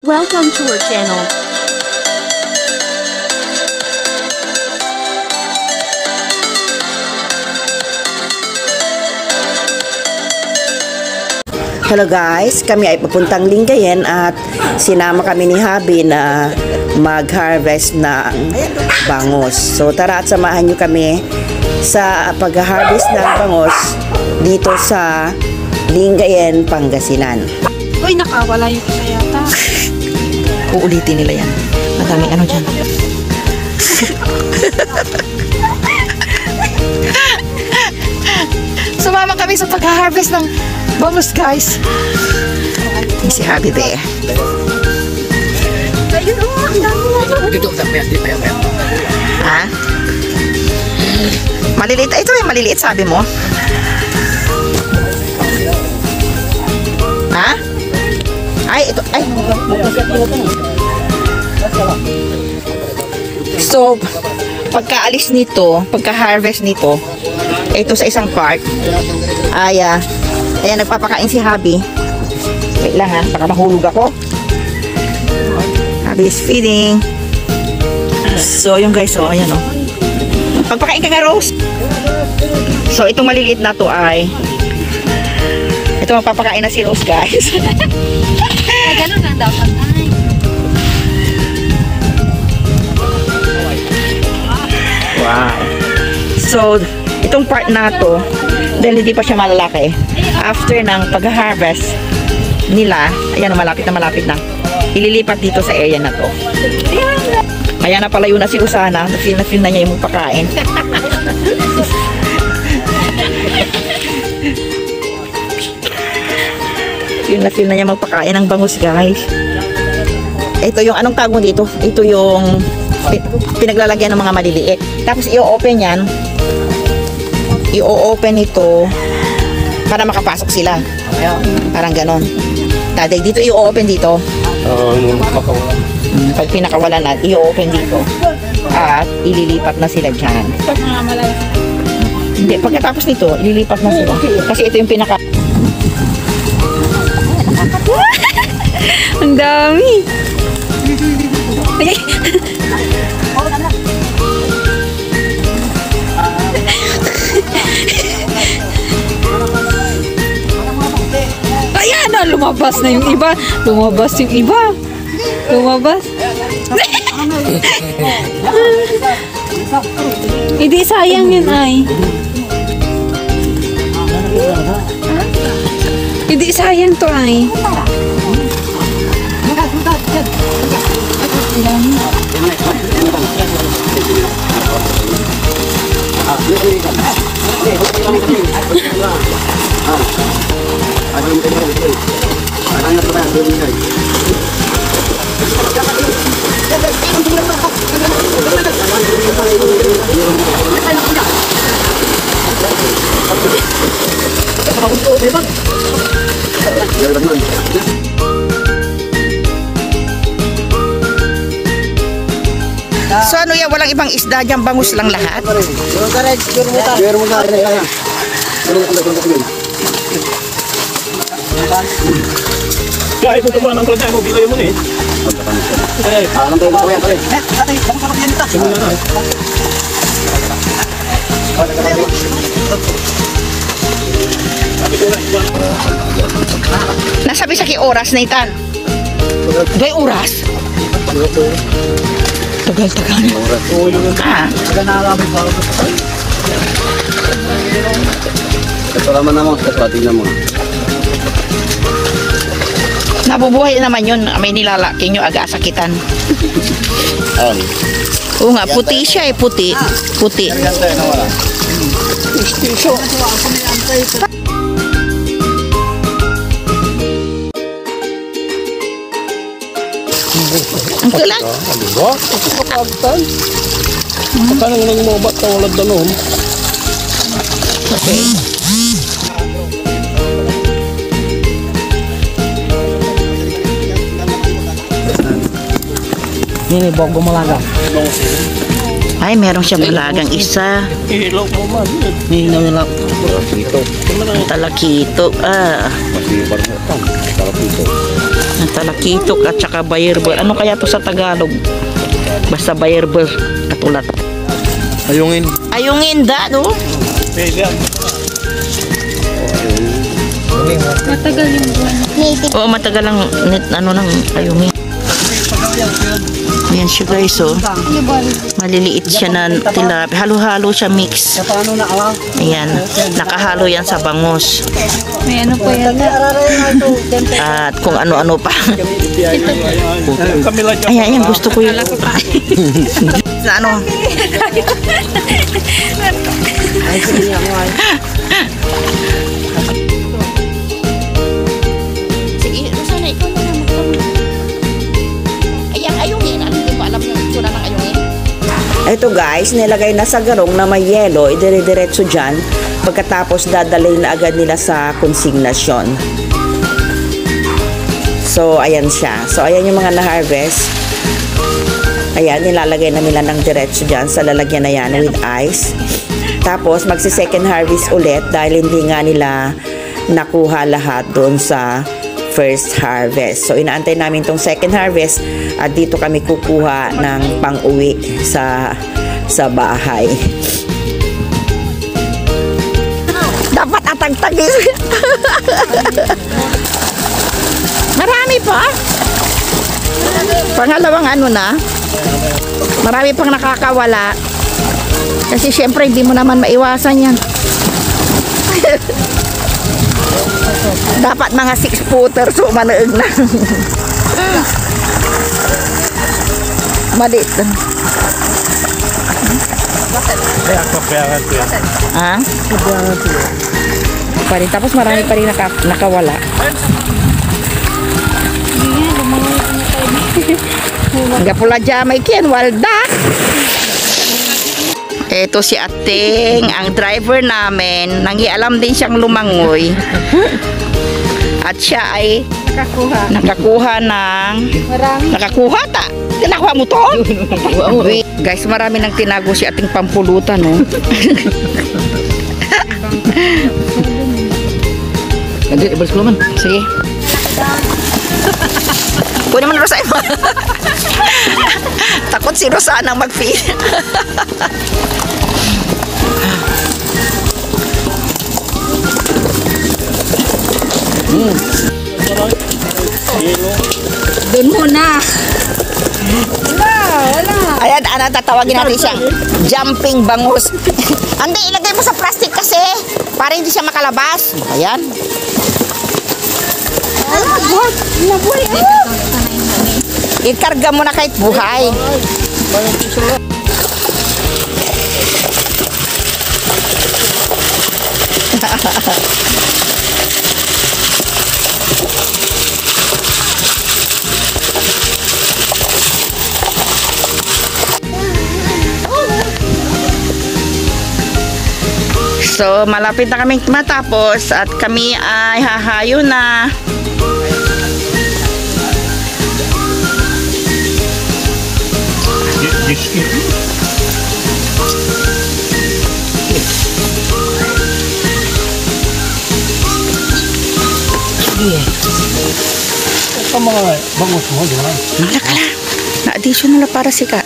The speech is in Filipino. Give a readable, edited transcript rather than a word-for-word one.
Welcome to our channel. Hello guys, kami ay papuntang Lingayen at sinama kami ni Habi na mag-harvest ng bangos. So tara at samahan nyo kami sa pag-harvest ng bangos dito sa Lingayen, Pangasinan. Uy, nakawala yung isa yata. Uulitin nila yan. Madaming ano dyan. Sumama kami sa pag-harvest ng bangos, guys. Yung si Habi de. Ayun, ang dami na. Ha? Maliliit. Ito yung maliliit sabi mo. Ha? Ay, ito. Ay. So, pagkaalis nito, pagka-harvest nito, ito sa isang part, ay, ayan, nagpapakain si Habi. Wait lang ha, baka mahulog ako. Habi is feeding. So, yung guys, so, ayan o. Pagpakain ka nga, Rose. So, itong maliliit na to ay, ito magpapakain na si Rose, guys. Ay, ganun lang dapat. Wow. So, itong part na to, dahil hindi pa siya malalaki, after ng pag-harvest nila, ayan, malapit na, ililipat dito sa area na to. Ayan, napalayo na si Usana, na-feel na niya yung magpakain. Feel na niya magpakain ng bangus, guys. Ito yung, anong tawag mo dito? Ito yung pinaglalagyan ng mga maliliit. Tapos i-open yan. I-open ito para makapasok sila. Parang ganon. Taday dito, i-open dito. Pag pinakawalan na, i-open dito. At ililipat na sila dyan. Hindi, pagkatapos nito, ililipat na sila. Kasi ito yung pinaka... Ang dami. Ayan na, lumabas na yung iba. Lumabas. Hindi, sayang yun ay. Hindi, sayang to ay. So ano yan, walang ibang isda dyan, bangus lang lahat. Kaya ito ba ng kalagay mo, bilay mo na eh. Nasabi sa oras na itan. Doy oras. Tagal-tagal. Ito naman naman, tingnan mo. Nabubuhay naman yun. May nilalaki nyo, aga-sakitan. Oo nga, puti siya eh, puti. Puti. Ang kulang. Ano? Kapagtan. Pagkanang nang mabat na walad na noon. Okay. Ini bawa gomalaga. Ay, meron siya malagang isa. Ilaw mo man. Ini namanya Ito. Talakito. Libar mo ito. Sarap ito. Talakitok at saka bayerbel. Ano kaya to sa Tagalog? Basta bayerbel. Katulat. Ayungin. Ayungin da, no? Pwede yan. Matagal yung buwan. Oo, matagal lang ano nang ayungin. Ayan siya guys, oh. Maliliit siya na tilapia. Halo-halo siya mix. Ayan, nakahalo yan sa bangus. May ano pa yan. At kung ano-ano pa. Kami lang Ayan, gusto ko yun. Sa ano? Sige, Rosana, ikaw na magtanong. Ayan, ayungin. Ano hindi mo alam yung itsura ng ayungin? Ito guys, nilagay na sa garong na may yelo, idire-diretso dyan. Pagkatapos dadalhin na agad nila sa konsignasyon. So, ayan siya. So, ayan yung mga na-harvest. Ayan, nilalagay na nila ng diretso dyan sa lalagyan na yan with ice. Tapos, magsi-second harvest ulit dahil hindi nga nila nakuha lahat doon sa first harvest. So, inaantay namin tong second harvest at dito kami kukuha ng pang-uwi sa bahay. Dapat atag-tagis. Marami pa. Pangalawang ano na. Marami pang nakakawala. Kasi syempre hindi mo naman maiwasan yan. Dapat mga 6-footer so manaig na. Maliit lang. Kaya kapayangan ko yan. Ha? Kapayangan ko yan. Pa rin. Tapos marami pa rin nakawala. Hanggang pula dyan may walda. Ito si Ating, ang driver namin. Nangialam din siyang lumangoy. At siya ay nakakuha ng... Nakakuha ta? Tinakuha mo to? Wait, guys, marami nang tinago si Ating pampulutan, no? Nandiyan, ibalik ko naman. Sige. Kunin mo na Rosana. Takot si Rosana mag-feed. Doon muna. Ayan, tatawagin natin siya. Jumping bangus. Hindi, ilagay mo sa plastic kasi para hindi siya makalabas. Ayan. Nabuhay. Ikarga mo na kahit buhay. So, malapit na kaming matapos at kami ay hahayo na. Ito mga bangus mo, di ba? Wala ka lang. Na-additional na para si Ka.